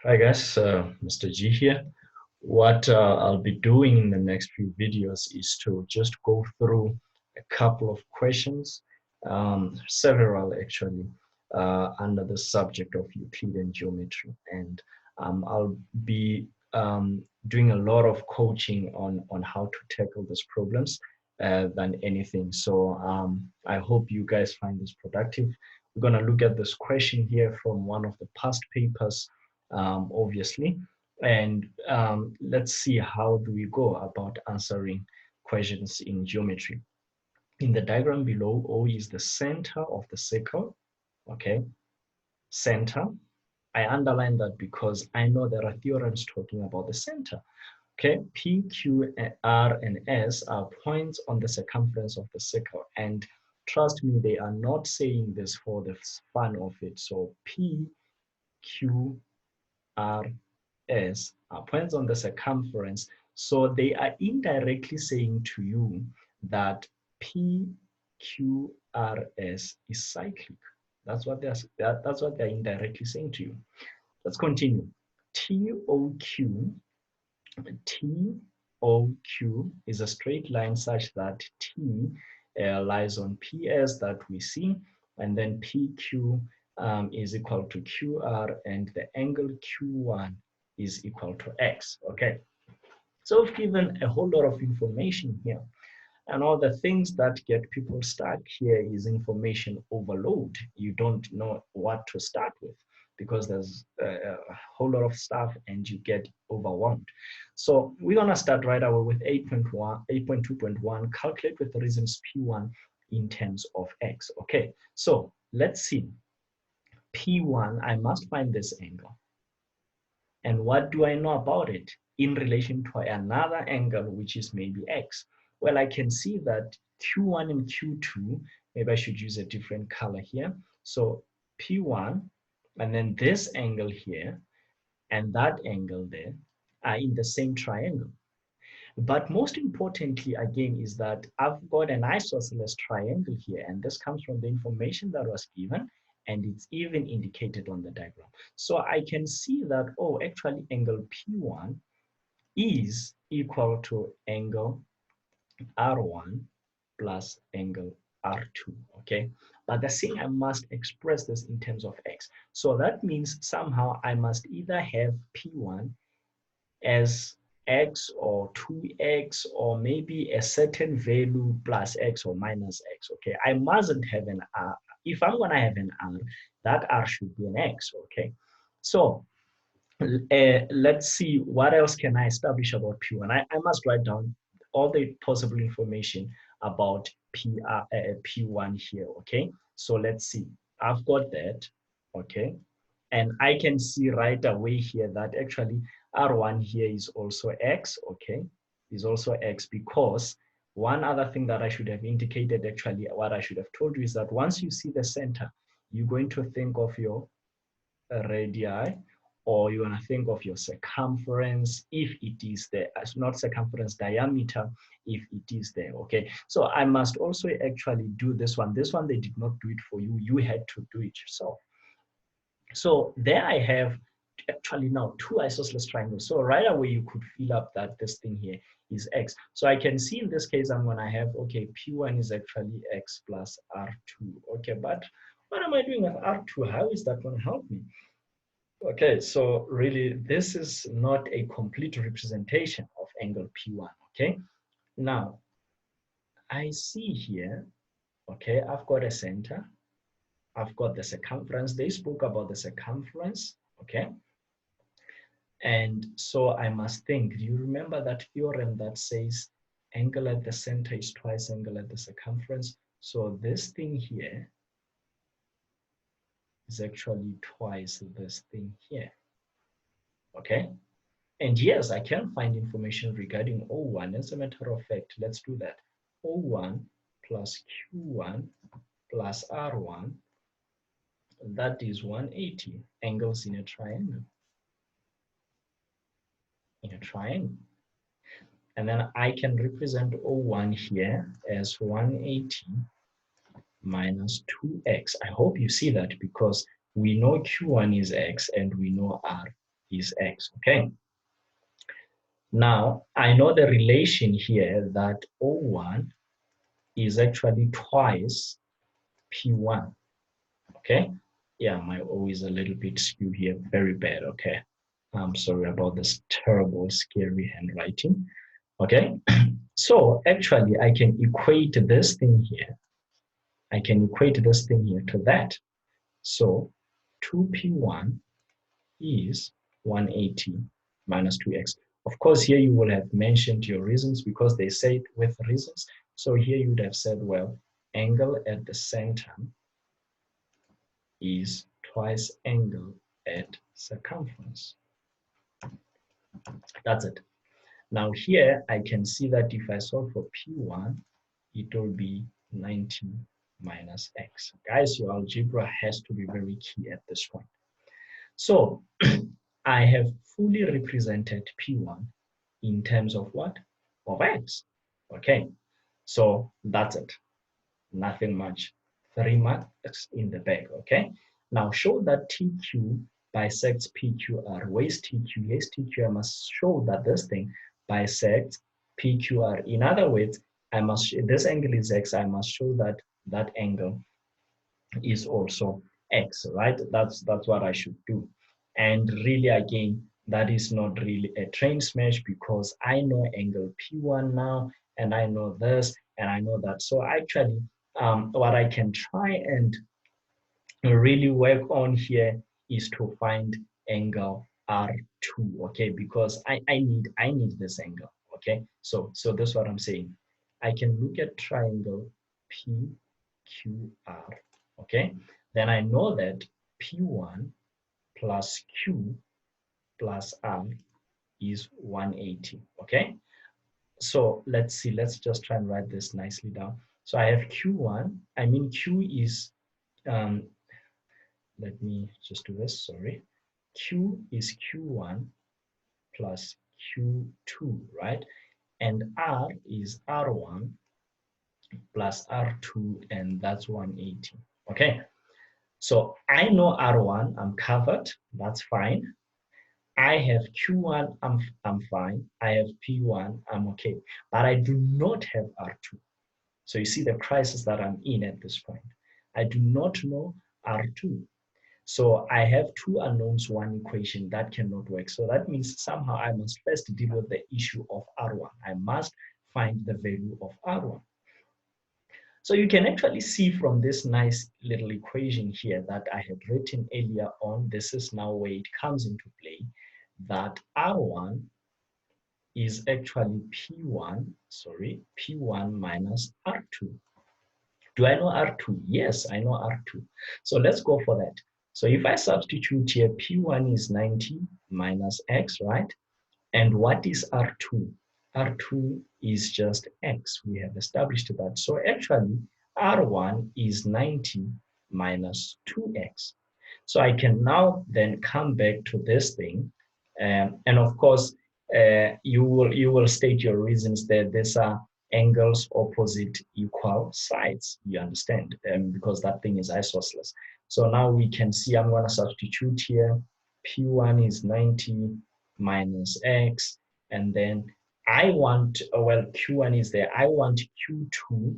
Hi guys, Mr. G here. What I'll be doing in the next few videos is to just go through a couple of questions, several actually, under the subject of Euclidean geometry. And I'll be doing a lot of coaching on how to tackle these problems than anything. So I hope you guys find this productive. We're going to look at this question here from one of the past papers, obviously. And let's see how do we go about answering questions in geometry. In the diagram below, O is the center of the circle, okay? Center. I underline that because I know there are theorems talking about the center, okay? P, Q, R, and S are points on the circumference of the circle. And trust me, they are not saying this for the fun of it. So P, Q, R, S are points on the circumference. So they are indirectly saying to you that PQRS is cyclic. That's what they're indirectly saying to you. Let's continue. TOQ is a straight line such that T lies on PS that we see, and then PQ is equal to QR, and the angle Q1 is equal to X, okay? So I've given a whole lot of information here. And all the things that get people stuck here is information overload. You don't know what to start with because there's a whole lot of stuff and you get overwhelmed. So we're gonna start right away with 8.2.1, calculate with the reasons P1 in terms of X. Okay, so let's see. P1, I must find this angle. And what do I know about it in relation to another angle, which is maybe X? Well, I can see that Q1 and Q2, maybe I should use a different color here. So P1, and then this angle here, and that angle there are in the same triangle. But most importantly, again, is that I've got an isosceles triangle here, and this comes from the information that was given, and it's even indicated on the diagram. So I can see that, oh, actually angle P1 is equal to angle R1 plus angle R2, okay? But the thing, I must express this in terms of X. So that means somehow I must either have P1 as X or 2X or maybe a certain value plus X or minus X, okay? I mustn't have an R. If I'm gonna have an R, that R should be an X, okay? So let's see, what else can I establish about P1? I must write down all the possible information about P1 here, okay? So let's see, I've got that, okay? And I can see right away here that actually R1 here is also X, okay? Is also X because one other thing that I should have indicated, actually what I should have told you is that once you see the center, you're going to think of your radii, or you want to think of your circumference if it is there, as not circumference, diameter if it is there, okay? So I must also actually do this one. This one, they did not do it for you. You had to do it yourself. So there I have actually now two isosceles triangles. So right away, you could fill up that this thing here is X. So I can see in this case, I'm gonna have, okay, P1 is actually X plus R2. Okay, but what am I doing with R2? How is that gonna help me? Okay, so really, this is not a complete representation of angle P1, okay? Now, I see here, okay, I've got a center, I've got the circumference. They spoke about the circumference, okay? And so I must think, do you remember that theorem that says angle at the center is twice angle at the circumference? So this thing here is actually twice this thing here, okay? And yes, I can find information regarding O1. As a matter of fact, let's do that. O1 plus Q1 plus R1, that is 180 angles in a triangle. In a triangle. And then I can represent O1 here as 180 minus 2x. I hope you see that because we know Q1 is x and we know R is x, okay? Now, I know the relation here that O1 is actually twice P1, okay? Yeah, my O is a little bit skewed here, very bad, okay? I'm sorry about this terrible, scary handwriting, okay? So actually, I can equate this thing here. I can equate this thing here to that. So 2P1 is 180 minus 2x. Of course, here you will have mentioned your reasons because they say it with reasons. So here you would have said, well, angle at the center is twice angle at circumference. That's it. Now here I can see that if I solve for P1, it will be 90 minus x. Guys, your algebra has to be very key at this point. So I have fully represented P1 in terms of what? Of x. Okay, so that's it. Nothing much. 3 marks in the bag, okay? Now show that TQ bisects PQR. Where's TQ? Yes, TQ, I must show that this thing bisects PQR. In other words, this angle is x, I must show that that angle is also x, right? That's what I should do. And really, again, that is not really a train smash because I know angle P1 now, and I know this, and I know that. So actually, what I can try and really work on here is to find angle R2, okay? Because I need this angle, okay? So that's what I'm saying. I can look at triangle PQR, okay? Then I know that P1 plus Q plus R is 180, okay? So let's see, let's just try and write this nicely down. So I have Q1, Q is, let me just do this, sorry. Q is Q1 plus Q2, right? And R is R1 plus R2, and that's 180, okay? So I know R1, I'm covered, that's fine. I have Q1, I'm fine. I have P1, I'm okay. But I do not have R2. So you see the crisis that I'm in at this point. I do not know R2. So I have two unknowns, one equation that cannot work. So that means somehow I must first deal with the issue of R1. I must find the value of R1. So you can actually see from this nice little equation here that I had written earlier on, this is now where it comes into play, that R1 is actually P1 minus R2. Do I know R2? Yes, I know R2. So let's go for that. So if I substitute here, P1 is 90 minus X, right? And what is R2? R2 is just X. We have established that. So actually, R1 is 90 minus 2X. So I can now then come back to this thing. And of course, you will state your reasons that these are angles opposite equal sides. You understand? Because that thing is isosceles. So now we can see I'm going to substitute here. P1 is 90 minus X. And then I want, well, Q1 is there. I want Q2.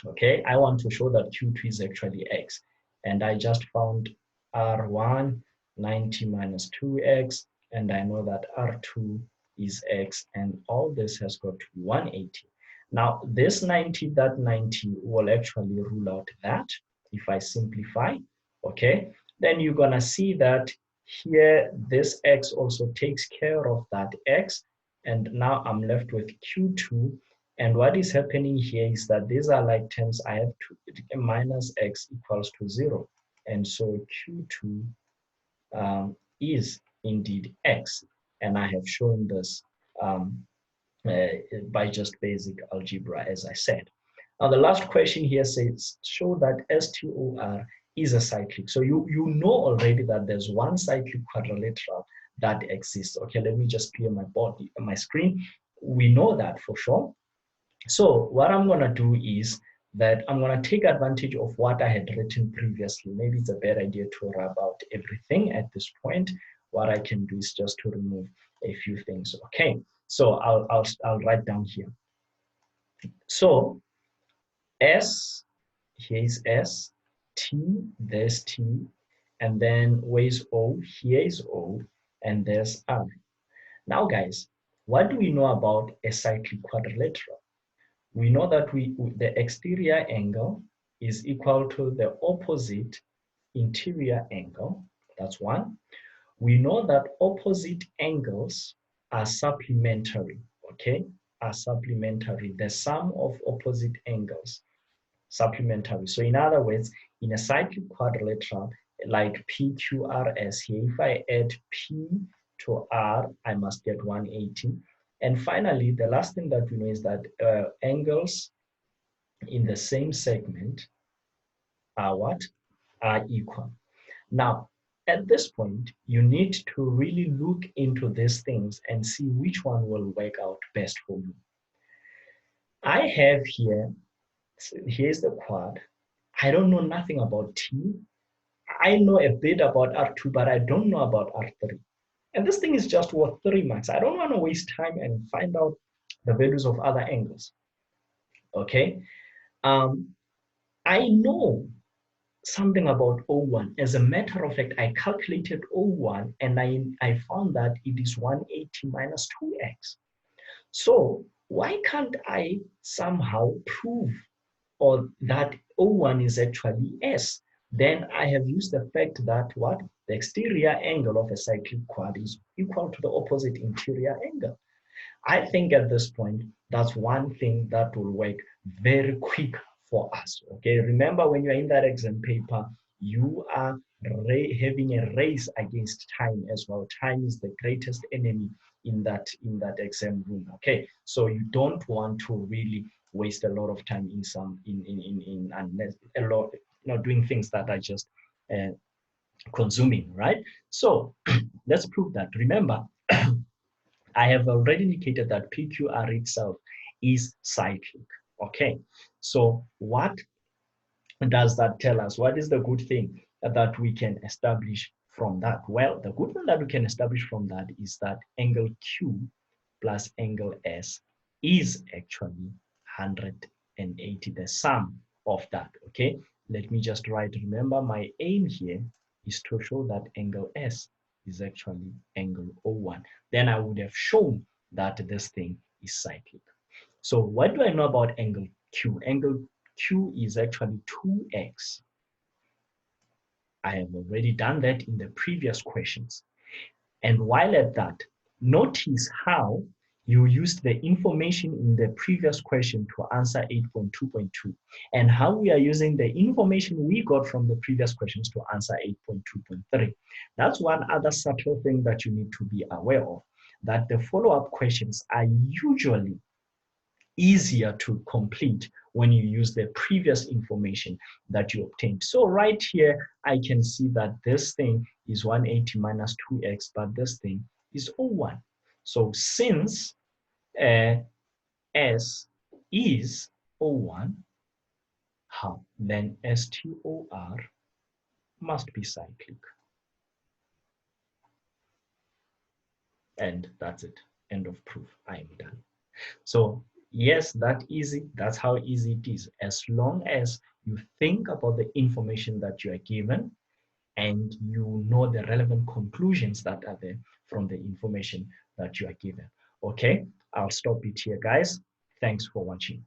Okay, I want to show that Q2 is actually X. And I just found R1, 90 minus 2X. And I know that R2 is X. And all this has got to be 180. Now, this 90, that 90 will actually rule out that if I simplify, okay? Then you're going to see that here, this X also takes care of that X. And now I'm left with Q2. And what is happening here is that these are like terms I have to minus X equals to 0. And so Q2 is indeed X. And I have shown this by just basic algebra, as I said. Now, the last question here says, show that STOR is a cyclic. So you know already that there's one cyclic quadrilateral that exists. Okay, let me just clear my screen. We know that for sure. So what I'm going to do is that I'm going to take advantage of what I had written previously. Maybe it's a bad idea to rub out everything at this point. what I can do is just to remove a few things. Okay, so I'll write down here. So S, here is S, T, there's T, and then where is O? Here is O, and there's R. Now, guys, what do we know about a cyclic quadrilateral? We know that the exterior angle is equal to the opposite interior angle. That's one. We know that opposite angles are supplementary, okay? Are supplementary. The sum of opposite angles, supplementary. So in other words, in a cyclic quadrilateral, like PQRS here, if I add P to R, I must get 180. And finally, the last thing that we know is that angles in the same segment are what? Are equal. Now, at this point, you need to really look into these things and see which one will work out best for you. I have here, here's the quad. I don't know nothing about T. I know a bit about R2, but I don't know about R3. And this thing is just worth 3 marks. I don't want to waste time and find out the values of other angles. Okay. I know something about O1. As a matter of fact, I calculated O1 and I found that it is 180 minus 2x. So why can't I somehow prove or that O1 is actually S? Then I have used the fact that what? The exterior angle of a cyclic quad is equal to the opposite interior angle. I think at this point, that's one thing that will work very quick for us. Okay, remember when you're in that exam paper, you are having a race against time as well. Time is the greatest enemy in that exam room. Okay, so you don't want to really waste a lot of time in a lot, doing things that are just consuming, right? So let's prove that. Remember, I have already indicated that PQR itself is cyclic. Okay, so what does that tell us? What is the good thing that we can establish from that? Well, the good thing that we can establish from that is that angle Q plus angle S is actually 180, the sum of that. Okay, let me just write. Remember, my aim here is to show that angle S is actually angle O1. Then I would have shown that this thing is cyclic. So what do I know about angle Q? Angle Q is actually 2x. I have already done that in the previous questions. And while at that, notice how you used the information in the previous question to answer 8.2.2 and how we are using the information we got from the previous questions to answer 8.2.3. That's one other subtle thing that you need to be aware of, that the follow-up questions are usually easier to complete when you use the previous information that you obtained. So right here, I can see that this thing is 180 minus 2x, but this thing is O1. So since S is O1, how? Then STOR must be cyclic. And that's it. End of proof. I am done. So yes, that's easy. That's how easy it is. As long as you think about the information that you are given and you know the relevant conclusions that are there from the information that you are given. Okay, I'll stop it here, guys. Thanks for watching.